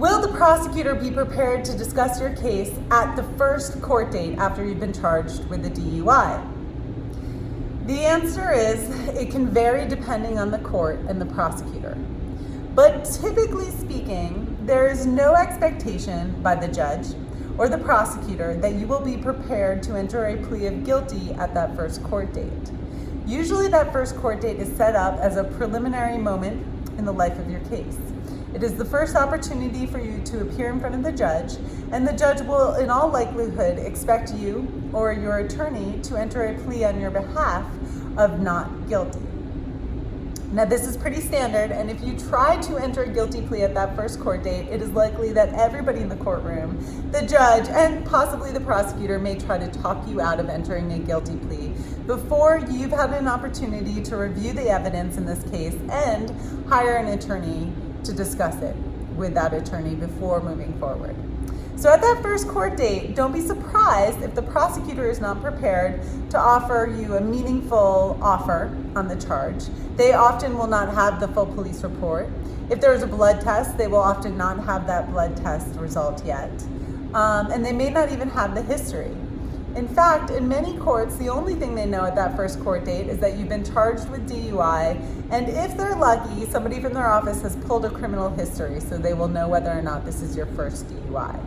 Will the prosecutor be prepared to discuss your case at the first court date after you've been charged with a DUI? The answer is it can vary depending on the court and the prosecutor. But typically speaking, there is no expectation by the judge or the prosecutor that you will be prepared to enter a plea of guilty at that first court date. Usually that first court date is set up as a preliminary moment in the life of your case. It is the first opportunity for you to appear in front of the judge, and the judge will in all likelihood expect you or your attorney to enter a plea on your behalf of not guilty. Now this is pretty standard, and if you try to enter a guilty plea at that first court date, it is likely that everybody in the courtroom, the judge, and possibly the prosecutor may try to talk you out of entering a guilty plea before you've had an opportunity to review the evidence in this case and hire an attorney to discuss it with that attorney before moving forward. So at that first court date, don't be surprised if the prosecutor is not prepared to offer you a meaningful offer on the charge. They often will not have the full police report. If there is a blood test, they will often not have that blood test result yet. And they may not even have the history. In fact, in many courts, the only thing they know at that first court date is that you've been charged with DUI, and if they're lucky, somebody from their office has pulled a criminal history, so they will know whether or not this is your first DUI.